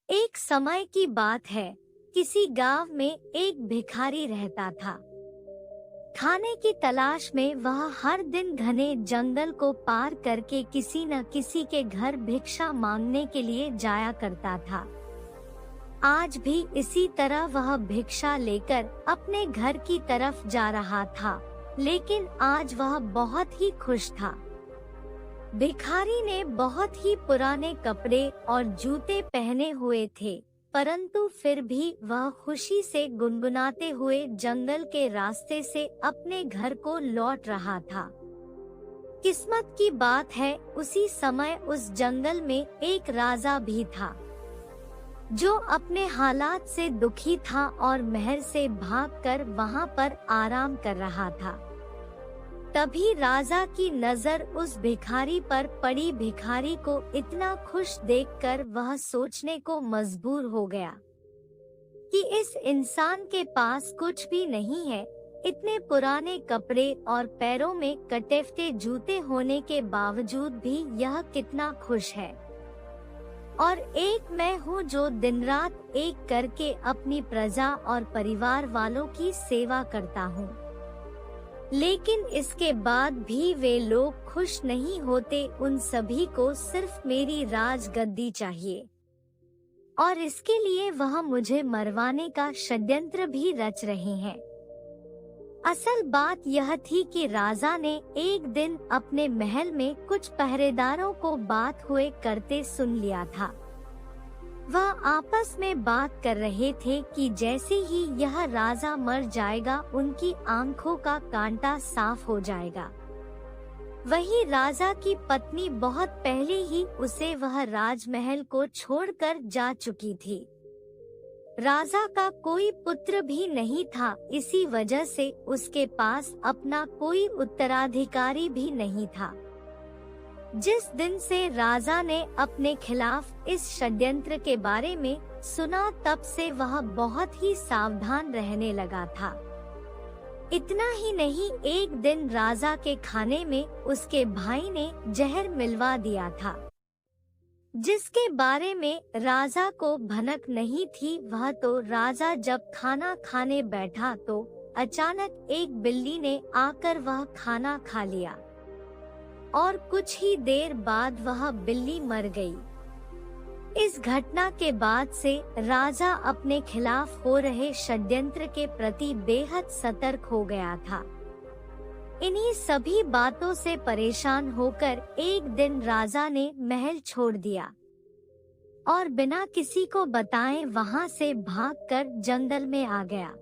एक समय की बात है, किसी गांव में एक भिखारी रहता था। खाने की तलाश में वह हर दिन घने जंगल को पार करके किसी न किसी के घर भिक्षा मांगने के लिए जाया करता था। आज भी इसी तरह वह भिक्षा लेकर अपने घर की तरफ जा रहा था, लेकिन आज वह बहुत ही खुश था। भिखारी ने बहुत ही पुराने कपड़े और जूते पहने हुए थे, परंतु फिर भी वह खुशी से गुनगुनाते हुए जंगल के रास्ते से अपने घर को लौट रहा था। किस्मत की बात है, उसी समय उस जंगल में एक राजा भी था, जो अपने हालात से दुखी था और महल से भागकर वहां पर आराम कर रहा था। तभी राजा की नजर उस भिखारी पर पड़ी। भिखारी को इतना खुश देखकर वह सोचने को मजबूर हो गया कि इस इंसान के पास कुछ भी नहीं है, इतने पुराने कपड़े और पैरों में कटे-फटे जूते होने के बावजूद भी यह कितना खुश है। और एक मैं हूँ जो दिन रात एक करके अपनी प्रजा और परिवार वालों की सेवा करता हूँ। लेकिन इसके बाद भी वे लोग खुश नहीं होते। उन सभी को सिर्फ मेरी राजगद्दी चाहिए और इसके लिए वह मुझे मरवाने का षड्यंत्र भी रच रहे हैं। असल बात यह थी कि राजा ने एक दिन अपने महल में कुछ पहरेदारों को बात हुए करते सुन लिया था। वह आपस में बात कर रहे थे कि जैसे ही यह राजा मर जाएगा, उनकी आंखों का कांटा साफ हो जाएगा। वही राजा की पत्नी बहुत पहले ही उसे वह राजमहल को छोड़कर जा चुकी थी। राजा का कोई पुत्र भी नहीं था, इसी वजह से उसके पास अपना कोई उत्तराधिकारी भी नहीं था। जिस दिन से राजा ने अपने खिलाफ इस षड्यंत्र के बारे में सुना, तब से वह बहुत ही सावधान रहने लगा था। इतना ही नहीं, एक दिन राजा के खाने में उसके भाई ने जहर मिलवा दिया था, जिसके बारे में राजा को भनक नहीं थी। वह तो राजा जब खाना खाने बैठा तो अचानक एक बिल्ली ने आकर वह खाना खा लिया और कुछ ही देर बाद वह बिल्ली मर गई। इस घटना के बाद से राजा अपने खिलाफ हो रहे षड्यंत्र के प्रति बेहद सतर्क हो गया था। इन्हीं सभी बातों से परेशान होकर एक दिन राजा ने महल छोड़ दिया और बिना किसी को बताए वहां से भागकर जंगल में आ गया।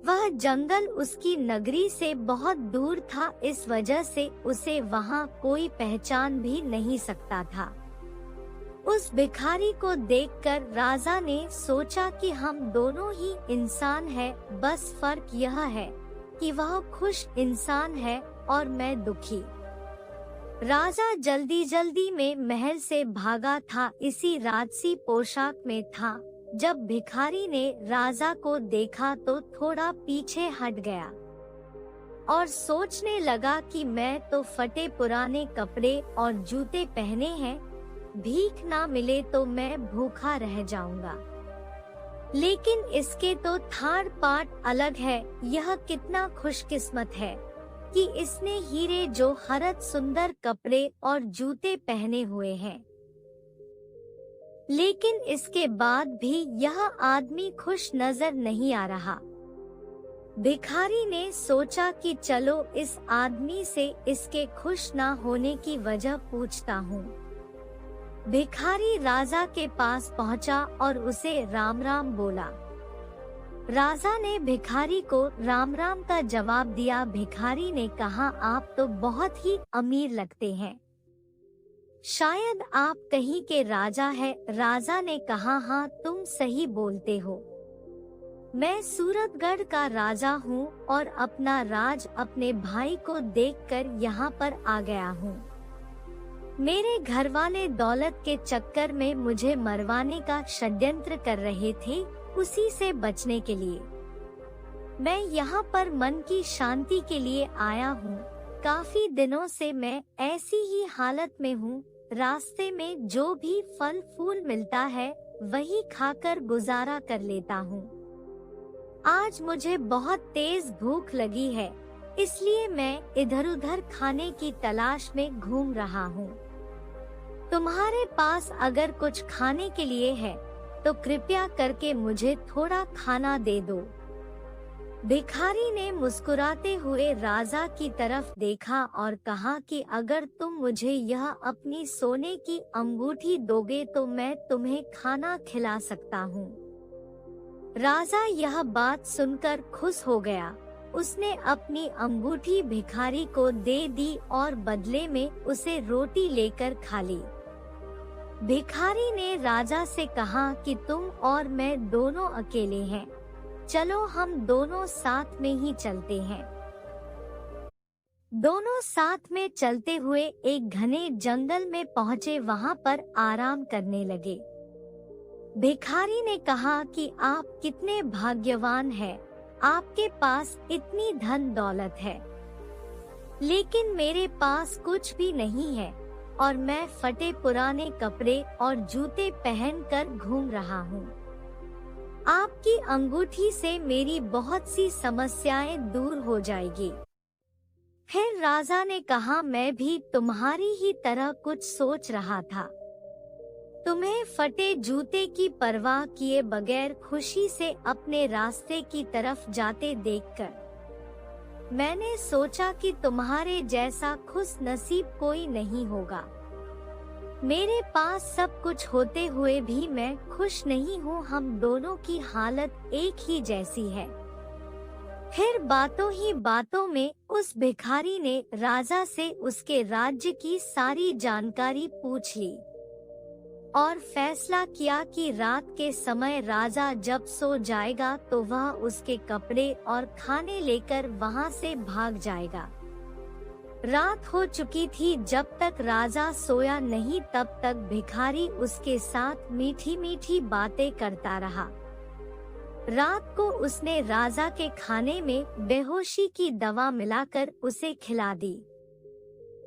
वह जंगल उसकी नगरी से बहुत दूर था, इस वजह से उसे वहां कोई पहचान भी नहीं सकता था। उस भिखारी को देखकर राजा ने सोचा कि हम दोनों ही इंसान हैं, बस फर्क यह है कि वह खुश इंसान है और मैं दुखी। राजा जल्दी जल्दी में महल से भागा था, इसी राजसी पोशाक में था। जब भिखारी ने राजा को देखा तो थोड़ा पीछे हट गया और सोचने लगा कि मैं तो फटे पुराने कपड़े और जूते पहने हैं, भीख ना मिले तो मैं भूखा रह जाऊंगा। लेकिन इसके तो थाड़ पाट अलग है। यह कितना खुशकिस्मत है कि इसने हीरे जवाहरात सुंदर कपड़े और जूते पहने हुए हैं। लेकिन इसके बाद भी यह आदमी खुश नजर नहीं आ रहा। भिखारी ने सोचा कि चलो इस आदमी से इसके खुश ना होने की वजह पूछता हूँ। भिखारी राजा के पास पहुँचा और उसे राम राम बोला। राजा ने भिखारी को राम राम का जवाब दिया। भिखारी ने कहा, आप तो बहुत ही अमीर लगते हैं, शायद आप कहीं के राजा है। राजा ने कहा, हाँ तुम सही बोलते हो, मैं सूरतगढ़ का राजा हूँ और अपना राज अपने भाई को देखकर यहाँ पर आ गया हूँ। मेरे घर वाले दौलत के चक्कर में मुझे मरवाने का षड्यंत्र कर रहे थे, उसी से बचने के लिए मैं यहाँ पर मन की शांति के लिए आया हूँ। काफी दिनों से मैं ऐसी ही हालत में हूँ। रास्ते में जो भी फल फूल मिलता है वही खाकर गुजारा कर लेता हूँ। आज मुझे बहुत तेज भूख लगी है, इसलिए मैं इधर-उधर खाने की तलाश में घूम रहा हूँ। तुम्हारे पास अगर कुछ खाने के लिए है तो कृपया करके मुझे थोड़ा खाना दे दो। भिखारी ने मुस्कुराते हुए राजा की तरफ देखा और कहा कि अगर तुम मुझे यह अपनी सोने की अंगूठी दोगे तो मैं तुम्हें खाना खिला सकता हूँ। राजा यह बात सुनकर खुश हो गया। उसने अपनी अंगूठी भिखारी को दे दी और बदले में उसे रोटी लेकर खा ली। भिखारी ने राजा से कहा कि तुम और मैं दोनों अकेले हैं, चलो हम दोनों साथ में ही चलते हैं। दोनों साथ में चलते हुए एक घने जंगल में पहुंचे। वहां पर आराम करने लगे। भिखारी ने कहा कि आप कितने भाग्यवान हैं, आपके पास इतनी धन दौलत है, लेकिन मेरे पास कुछ भी नहीं है और मैं फटे पुराने कपड़े और जूते पहनकर घूम रहा हूँ। आपकी अंगूठी से मेरी बहुत सी समस्याएं दूर हो जाएगी। फिर राजा ने कहा, मैं भी तुम्हारी ही तरह कुछ सोच रहा था। तुम्हें फटे जूते की परवाह किए बगैर खुशी से अपने रास्ते की तरफ जाते देखकर मैंने सोचा कि तुम्हारे जैसा खुश नसीब कोई नहीं होगा। मेरे पास सब कुछ होते हुए भी मैं खुश नहीं हूँ। हम दोनों की हालत एक ही जैसी है। फिर बातों ही बातों में उस भिखारी ने राजा से उसके राज्य की सारी जानकारी पूछ ली और फैसला किया कि रात के समय राजा जब सो जाएगा तो वह उसके कपड़े और खाने लेकर वहां से भाग जाएगा। रात हो चुकी थी। जब तक राजा सोया नहीं तब तक भिखारी उसके साथ मीठी मीठी बातें करता रहा। रात को उसने राजा के खाने में बेहोशी की दवा मिलाकर उसे खिला दी।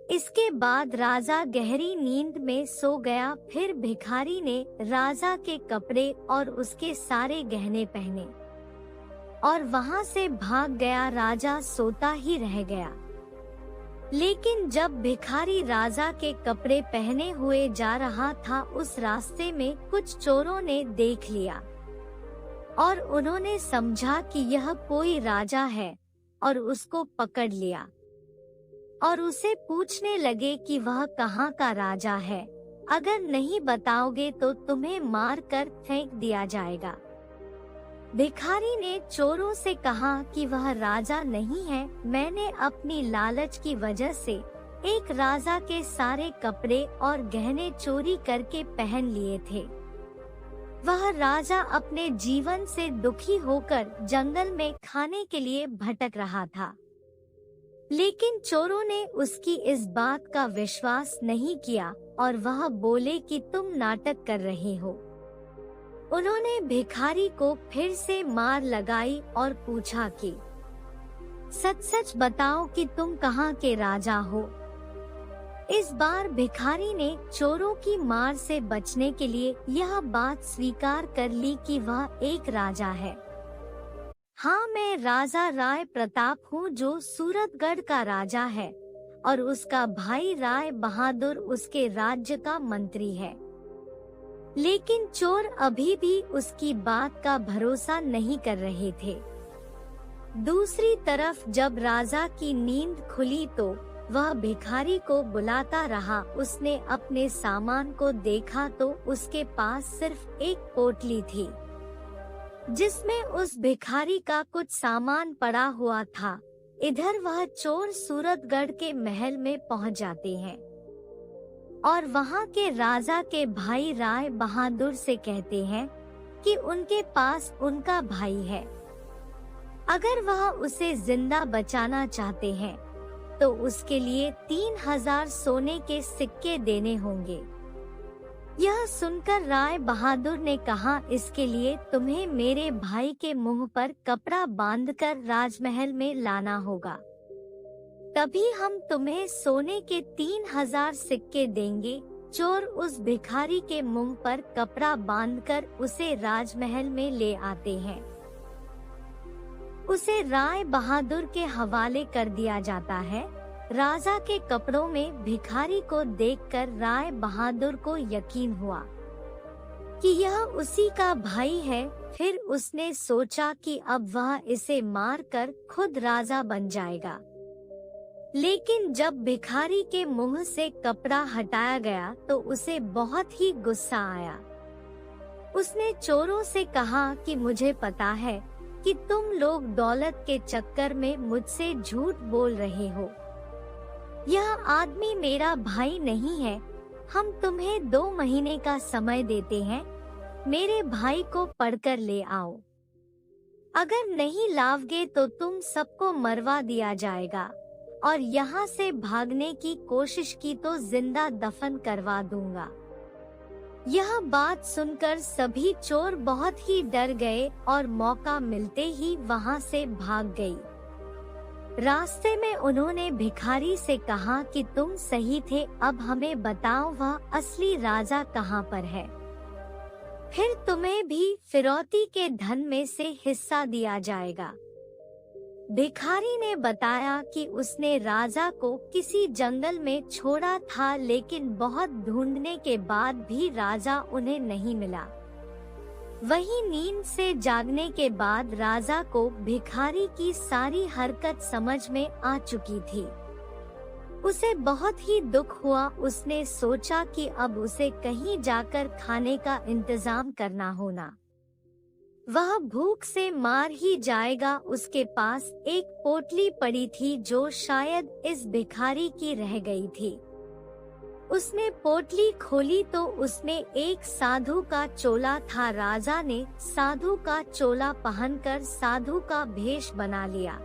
इसके बाद राजा गहरी नींद में सो गया। फिर भिखारी ने राजा के कपड़े और उसके सारे गहने पहने और वहां से भाग गया। राजा सोता ही रह गया। लेकिन जब भिखारी राजा के कपड़े पहने हुए जा रहा था, उस रास्ते में कुछ चोरों ने देख लिया और उन्होंने समझा कि यह कोई राजा है और उसको पकड़ लिया और उसे पूछने लगे कि वह कहाँ का राजा है। अगर नहीं बताओगे तो तुम्हें मार कर फेंक दिया जाएगा। भिखारी ने चोरों से कहा कि वह राजा नहीं है, मैंने अपनी लालच की वजह से एक राजा के सारे कपड़े और गहने चोरी करके पहन लिए थे। वह राजा अपने जीवन से दुखी होकर जंगल में खाने के लिए भटक रहा था, लेकिन चोरों ने उसकी इस बात का विश्वास नहीं किया और वह बोले कि तुम नाटक कर रहे हो। उन्होंने भिखारी को फिर से मार लगाई और पूछा कि सच सच बताओ कि तुम कहाँ के राजा हो। इस बार भिखारी ने चोरों की मार से बचने के लिए यह बात स्वीकार कर ली कि वह एक राजा है। हाँ, मैं राजा राय प्रताप हूँ जो सूरतगढ़ का राजा है और उसका भाई राय बहादुर उसके राज्य का मंत्री है। लेकिन चोर अभी भी उसकी बात का भरोसा नहीं कर रहे थे। दूसरी तरफ जब राजा की नींद खुली तो वह भिखारी को बुलाता रहा। उसने अपने सामान को देखा तो उसके पास सिर्फ एक पोटली थी जिसमें उस भिखारी का कुछ सामान पड़ा हुआ था। इधर वह चोर सूरतगढ़ के महल में पहुंच जाते हैं और वहां के राजा के भाई राय बहादुर से कहते हैं कि उनके पास उनका भाई है, अगर वह उसे जिंदा बचाना चाहते हैं तो उसके लिए 3000 सोने के सिक्के देने होंगे। यह सुनकर राय बहादुर ने कहा, इसके लिए तुम्हें मेरे भाई के मुंह पर कपड़ा बांधकर राजमहल में लाना होगा, तभी हम तुम्हें सोने के 3000 सिक्के देंगे। चोर उस भिखारी के मुंह पर कपड़ा बांधकर उसे राजमहल में ले आते हैं। उसे राय बहादुर के हवाले कर दिया जाता है। राजा के कपड़ों में भिखारी को देखकर राय बहादुर को यकीन हुआ कि यह उसी का भाई है। फिर उसने सोचा कि अब वह इसे मारकर खुद राजा बन जाएगा। लेकिन जब भिखारी के मुंह से कपड़ा हटाया गया तो उसे बहुत ही गुस्सा आया। उसने चोरों से कहा कि मुझे पता है कि तुम लोग दौलत के चक्कर में मुझसे झूठ बोल रहे हो। यह आदमी मेरा भाई नहीं है। हम तुम्हें 2 महीने का समय देते हैं। मेरे भाई को पढ़कर ले आओ। अगर नहीं लाओगे तो तुम सबको मरवा दिया जाएगा और यहाँ से भागने की कोशिश की तो जिंदा दफन करवा दूंगा। यह बात सुनकर सभी चोर बहुत ही डर गए और मौका मिलते ही वहाँ से भाग गई। रास्ते में उन्होंने भिखारी से कहा कि तुम सही थे, अब हमें बताओ वह असली राजा कहाँ पर है, फिर तुम्हें भी फिरौती के धन में से हिस्सा दिया जाएगा। भिखारी ने बताया कि उसने राजा को किसी जंगल में छोड़ा था, लेकिन बहुत ढूंढने के बाद भी राजा उन्हें नहीं मिला। वहीं नींद से जागने के बाद राजा को भिखारी की सारी हरकत समझ में आ चुकी थी। उसे बहुत ही दुख हुआ। उसने सोचा कि अब उसे कहीं जाकर खाने का इंतजाम करना होना। वह भूख से मार ही जाएगा। उसके पास एक पोटली पड़ी थी जो शायद इस भिखारी की रह गई थी। उसने पोटली खोली तो उसमें एक साधु का चोला था। राजा ने साधु का चोला पहनकर साधु का भेष बना लिया।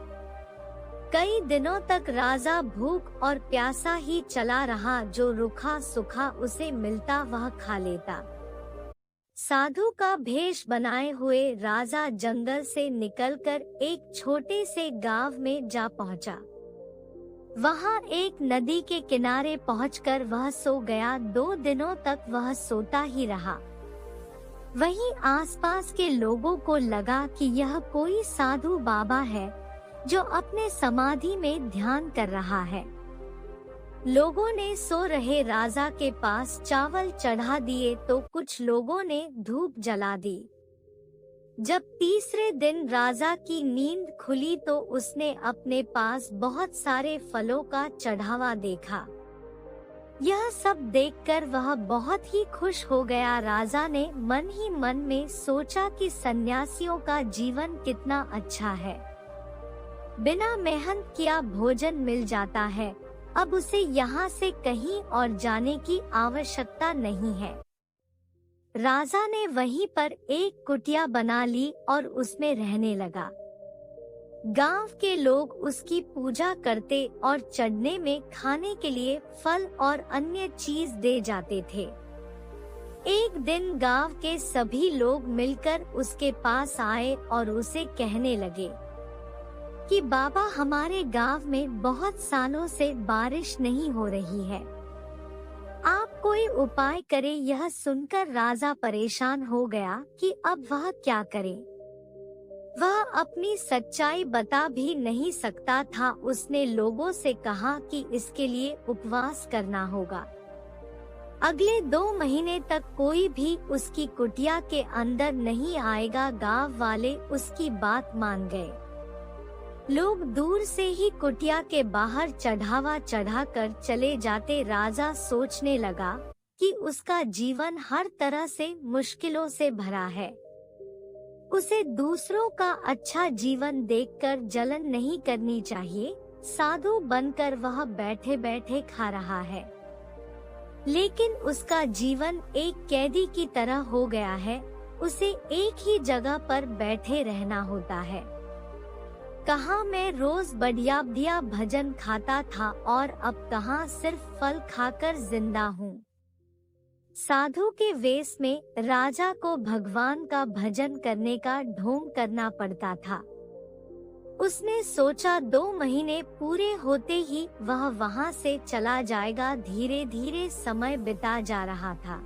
कई दिनों तक राजा भूख और प्यासा ही चला रहा। जो रूखा सूखा उसे मिलता वह खा लेता। साधु का भेष बनाए हुए राजा जंगल से निकलकर एक छोटे से गांव में जा पहुंचा। वहां एक नदी के किनारे पहुंचकर वह सो गया। 2 दिनों तक वह सोता ही रहा। वहीं आसपास के लोगों को लगा कि यह कोई साधु बाबा है जो अपने समाधि में ध्यान कर रहा है। लोगों ने सो रहे राजा के पास चावल चढ़ा दिए तो कुछ लोगों ने धूप जला दी। जब तीसरे दिन राजा की नींद खुली तो उसने अपने पास बहुत सारे फलों का चढ़ावा देखा। यह सब देखकर वह बहुत ही खुश हो गया। राजा ने मन ही मन में सोचा कि सन्यासियों का जीवन कितना अच्छा है, बिना मेहनत किया भोजन मिल जाता है। अब उसे यहाँ से कहीं और जाने की आवश्यकता नहीं है। राजा ने वहीं पर एक कुटिया बना ली और उसमें रहने लगा। गांव के लोग उसकी पूजा करते और चढ़ने में खाने के लिए फल और अन्य चीज दे जाते थे। एक दिन गांव के सभी लोग मिलकर उसके पास आए और उसे कहने लगे कि बाबा, हमारे गांव में बहुत सालों से बारिश नहीं हो रही है, आप कोई उपाय करें। यह सुनकर राजा परेशान हो गया कि अब वह क्या करे। वह अपनी सच्चाई बता भी नहीं सकता था। उसने लोगों से कहा कि इसके लिए उपवास करना होगा। अगले 2 महीने तक कोई भी उसकी कुटिया के अंदर नहीं आएगा। गांव वाले उसकी बात मान गए। लोग दूर से ही कुटिया के बाहर चढ़ावा चढ़ाकर चले जाते। राजा सोचने लगा कि उसका जीवन हर तरह से मुश्किलों से भरा है। उसे दूसरों का अच्छा जीवन देखकर जलन नहीं करनी चाहिए। साधु बनकर वह बैठे बैठे खा रहा है, लेकिन उसका जीवन एक कैदी की तरह हो गया है। उसे एक ही जगह पर बैठे रहना होता है। कहाँ मैं रोज बढ़िया भजन खाता था और अब कहाँ सिर्फ फल खाकर जिंदा हूँ। साधु के वेश में राजा को भगवान का भजन करने का ढोंग करना पड़ता था। उसने सोचा 2 महीने पूरे होते ही वह वहां से चला जाएगा। धीरे धीरे समय बिता जा रहा था।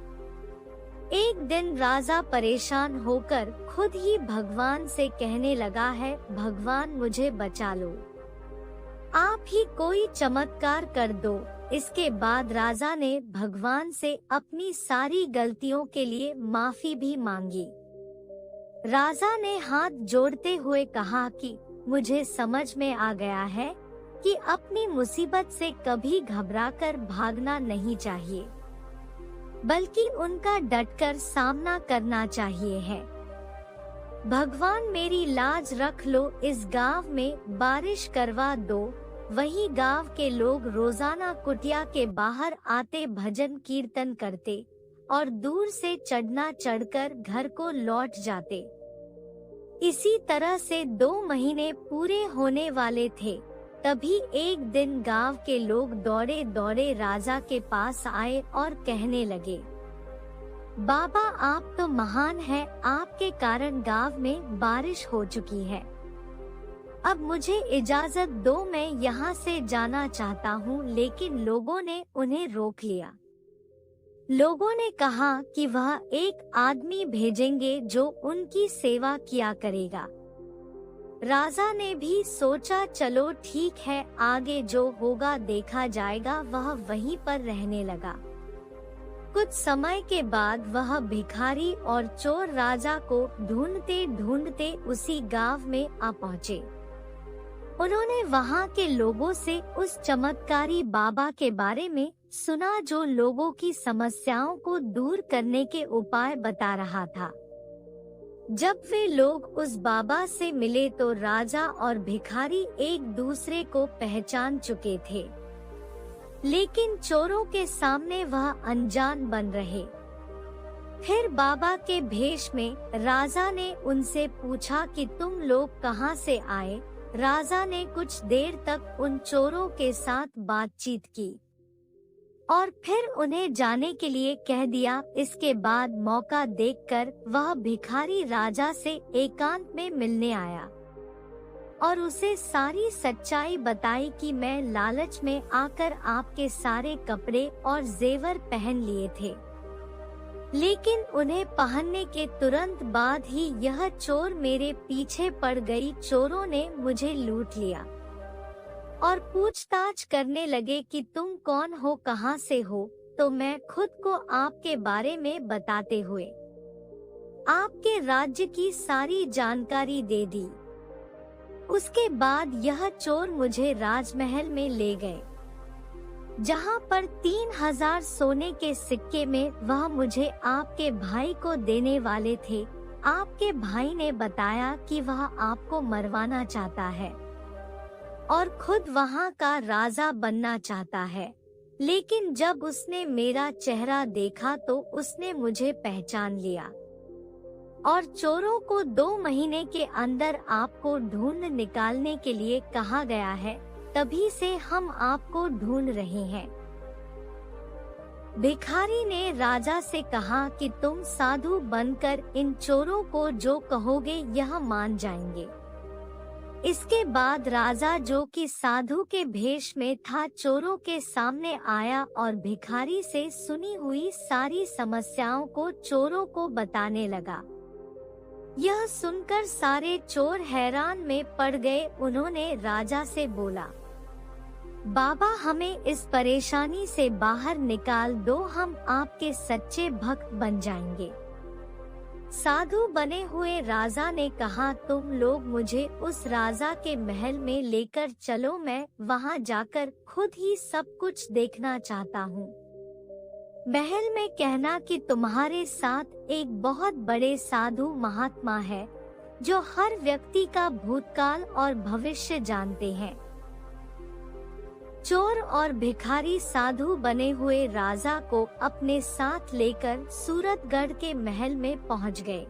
एक दिन राजा परेशान होकर खुद ही भगवान से कहने लगा है, भगवान मुझे बचा लो, आप ही कोई चमत्कार कर दो। इसके बाद राजा ने भगवान से अपनी सारी गलतियों के लिए माफी भी मांगी। राजा ने हाथ जोड़ते हुए कहा कि मुझे समझ में आ गया है कि अपनी मुसीबत से कभी घबराकर भागना नहीं चाहिए, बल्कि उनका डटकर सामना करना चाहिए है। भगवान मेरी लाज रख लो, इस गांव में बारिश करवा दो। वही गांव के लोग रोजाना कुटिया के बाहर आते भजन कीर्तन करते और दूर से चढ़ना चढ़कर घर को लौट जाते। इसी तरह से 2 महीने पूरे होने वाले थे। तभी एक दिन गांव के लोग दौड़े दौड़े राजा के पास आए और कहने लगे, बाबा आप तो महान हैं, आपके कारण गांव में बारिश हो चुकी है। अब मुझे इजाजत दो, मैं यहाँ से जाना चाहता हूँ। लेकिन लोगों ने उन्हें रोक लिया। लोगों ने कहा कि वह एक आदमी भेजेंगे जो उनकी सेवा किया करेगा। राजा ने भी सोचा चलो ठीक है, आगे जो होगा देखा जाएगा। वह वहीं पर रहने लगा। कुछ समय के बाद वह भिखारी और चोर राजा को ढूंढते ढूंढते उसी गांव में आ पहुँचे। उन्होंने वहां के लोगों से उस चमत्कारी बाबा के बारे में सुना जो लोगों की समस्याओं को दूर करने के उपाय बता रहा था। जब वे लोग उस बाबा से मिले तो राजा और भिखारी एक दूसरे को पहचान चुके थे, लेकिन चोरों के सामने वह अनजान बन रहे। फिर बाबा के भेष में राजा ने उनसे पूछा कि तुम लोग कहां से आए। राजा ने कुछ देर तक उन चोरों के साथ बातचीत की और फिर उन्हें जाने के लिए कह दिया। इसके बाद मौका देखकर वह भिखारी राजा से एकांत में मिलने आया और उसे सारी सच्चाई बताई कि मैं लालच में आकर आपके सारे कपड़े और जेवर पहन लिए थे, लेकिन उन्हें पहनने के तुरंत बाद ही यह चोर मेरे पीछे पड़ गई। चोरों ने मुझे लूट लिया और पूछताछ करने लगे कि तुम कौन हो, कहां से हो। तो मैं खुद को आपके बारे में बताते हुए आपके राज्य की सारी जानकारी दे दी। उसके बाद यह चोर मुझे राजमहल में ले गए, जहां पर 3000 सोने के सिक्के में वह मुझे आपके भाई को देने वाले थे। आपके भाई ने बताया कि वह आपको मरवाना चाहता है और खुद वहां का राजा बनना चाहता है। लेकिन जब उसने मेरा चेहरा देखा तो उसने मुझे पहचान लिया और चोरों को 2 महीने के अंदर आपको ढूंढ निकालने के लिए कहा गया है। तभी से हम आपको ढूंढ रहे हैं। भिखारी ने राजा से कहा कि तुम साधु बनकर इन चोरों को जो कहोगे यह मान जाएंगे। इसके बाद राजा, जो कि साधु के भेष में था, चोरों के सामने आया और भिखारी से सुनी हुई सारी समस्याओं को चोरों को बताने लगा। यह सुनकर सारे चोर हैरान में पड़ गए। उन्होंने राजा से बोला, बाबा हमें इस परेशानी से बाहर निकाल दो, हम आपके सच्चे भक्त बन जाएंगे। साधु बने हुए राजा ने कहा, तुम लोग मुझे उस राजा के महल में लेकर चलो, मैं वहां जाकर खुद ही सब कुछ देखना चाहता हूँ। महल में कहना कि तुम्हारे साथ एक बहुत बड़े साधु महात्मा है जो हर व्यक्ति का भूतकाल और भविष्य जानते हैं। चोर और भिखारी साधु बने हुए राजा को अपने साथ लेकर सूरतगढ़ के महल में पहुंच गए।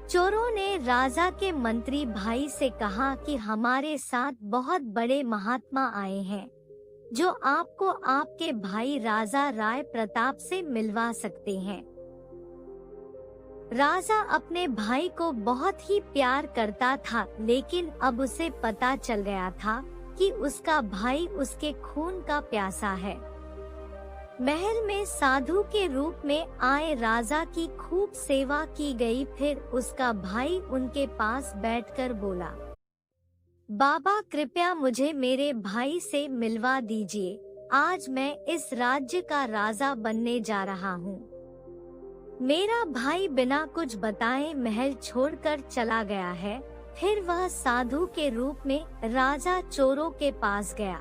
चोरों ने राजा के मंत्री भाई से कहा कि हमारे साथ बहुत बड़े महात्मा आए हैं जो आपको आपके भाई राजा राय प्रताप से मिलवा सकते हैं। राजा अपने भाई को बहुत ही प्यार करता था, लेकिन अब उसे पता चल गया था कि उसका भाई उसके खून का प्यासा है। महल में साधु के रूप में आए राजा की खूब सेवा की गई। फिर उसका भाई उनके पास बैठकर बोला, बाबा कृपया मुझे मेरे भाई से मिलवा दीजिए। आज मैं इस राज्य का राजा बनने जा रहा हूँ। मेरा भाई बिना कुछ बताए महल छोड़कर चला गया है। फिर वह साधु के रूप में राजा चोरों के पास गया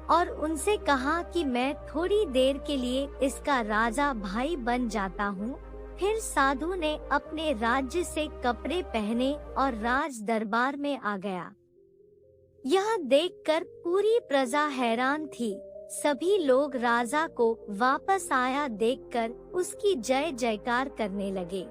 और उनसे कहा कि मैं थोड़ी देर के लिए इसका राजा भाई बन जाता हूँ। फिर साधु ने अपने राज्य से कपड़े पहने और राज दरबार में आ गया। यह देखकर पूरी प्रजा हैरान थी। सभी लोग राजा को वापस आया देखकर उसकी जय जयकार करने लगे।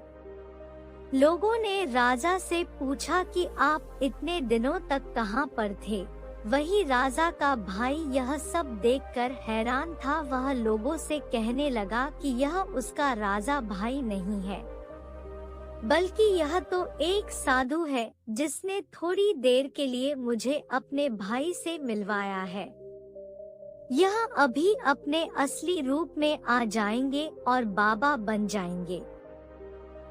लोगों ने राजा से पूछा कि आप इतने दिनों तक कहां पर थे। वही राजा का भाई यह सब देखकर हैरान था। वह लोगों से कहने लगा कि यह उसका राजा भाई नहीं है, बल्कि यह तो एक साधु है जिसने थोड़ी देर के लिए मुझे अपने भाई से मिलवाया है। यह अभी अपने असली रूप में आ जाएंगे और बाबा बन जाएंगे।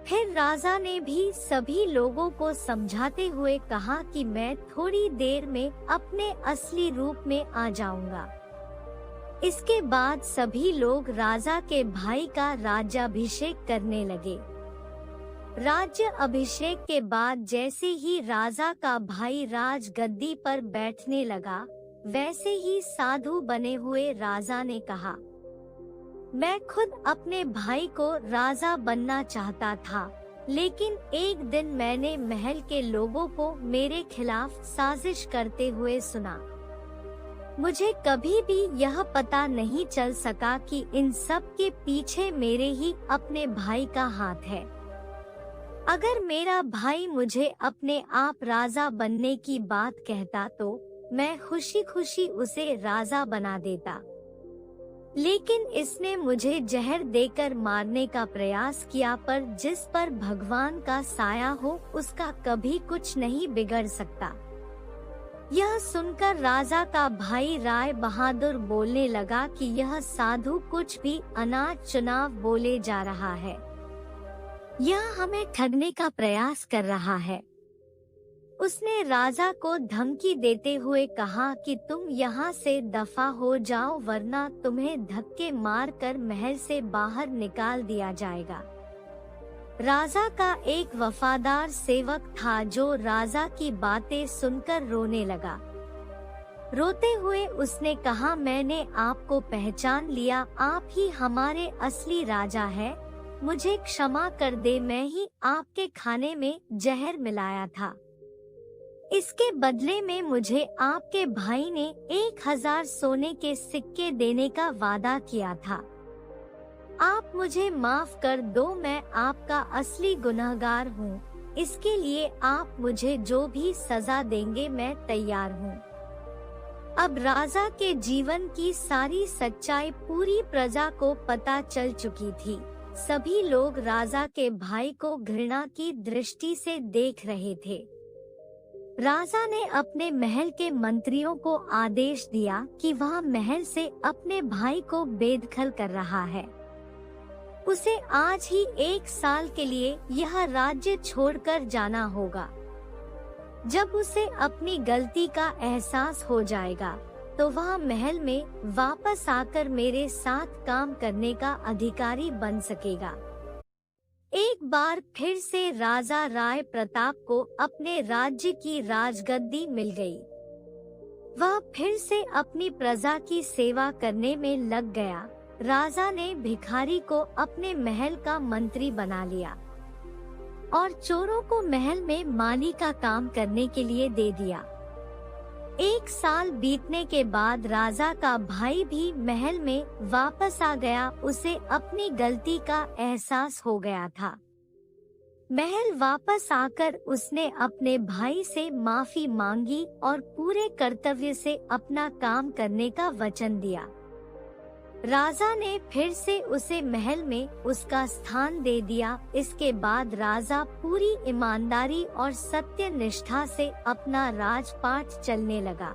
फिर राजा ने भी सभी लोगों को समझाते हुए कहा कि मैं थोड़ी देर में अपने असली रूप में आ जाऊंगा। इसके बाद सभी लोग राजा के भाई का राज्याभिषेक करने लगे। राज्य अभिषेक के बाद जैसे ही राजा का भाई राजगद्दी पर बैठने लगा, वैसे ही साधु बने हुए राजा ने कहा, मैं खुद अपने भाई को राजा बनना चाहता था, लेकिन एक दिन मैंने महल के लोगों को मेरे खिलाफ साजिश करते हुए सुना। मुझे कभी भी यह पता नहीं चल सका कि इन सब के पीछे मेरे ही अपने भाई का हाथ है। अगर मेरा भाई मुझे अपने आप राजा बनने की बात कहता तो मैं खुशी खुशी उसे राजा बना देता, लेकिन इसने मुझे जहर देकर मारने का प्रयास किया। पर जिस पर भगवान का साया हो उसका कभी कुछ नहीं बिगड़ सकता। यह सुनकर राजा का भाई राय बहादुर बोलने लगा कि यह साधु कुछ भी अनाज चुनाव बोले जा रहा है। यह हमें ठगने का प्रयास कर रहा है। उसने राजा को धमकी देते हुए कहा कि तुम यहाँ से दफा हो जाओ, वरना तुम्हें धक्के मारकर महल से बाहर निकाल दिया जाएगा। राजा का एक वफादार सेवक था जो राजा की बातें सुनकर रोने लगा। रोते हुए उसने कहा, मैंने आपको पहचान लिया, आप ही हमारे असली राजा हैं। मुझे क्षमा कर दे, मैं ही आपके खाने में जहर मिलाया था। इसके बदले में मुझे आपके भाई ने 1000 सोने के सिक्के देने का वादा किया था। आप मुझे माफ कर दो, मैं आपका असली गुनहगार हूँ। इसके लिए आप मुझे जो भी सजा देंगे मैं तैयार हूँ। अब राजा के जीवन की सारी सच्चाई पूरी प्रजा को पता चल चुकी थी। सभी लोग राजा के भाई को घृणा की दृष्टि से देख रहे थे। राजा ने अपने महल के मंत्रियों को आदेश दिया कि वह महल से अपने भाई को बेदखल कर रहा है। उसे आज ही 1 साल के लिए यह राज्य छोड़कर जाना होगा। जब उसे अपनी गलती का एहसास हो जाएगा तो वह महल में वापस आकर मेरे साथ काम करने का अधिकारी बन सकेगा। एक बार फिर से राजा राय प्रताप को अपने राज्य की राजगद्दी मिल गई। वह फिर से अपनी प्रजा की सेवा करने में लग गया। राजा ने भिखारी को अपने महल का मंत्री बना लिया और चोरों को महल में माली का काम करने के लिए दे दिया। 1 साल बीतने के बाद राजा का भाई भी महल में वापस आ गया। उसे अपनी गलती का एहसास हो गया था। महल वापस आकर उसने अपने भाई से माफी मांगी और पूरे कर्तव्य से अपना काम करने का वचन दिया। राजा ने फिर से उसे महल में उसका स्थान दे दिया। इसके बाद राजा पूरी ईमानदारी और सत्य निष्ठा से अपना राजपाट चलने लगा।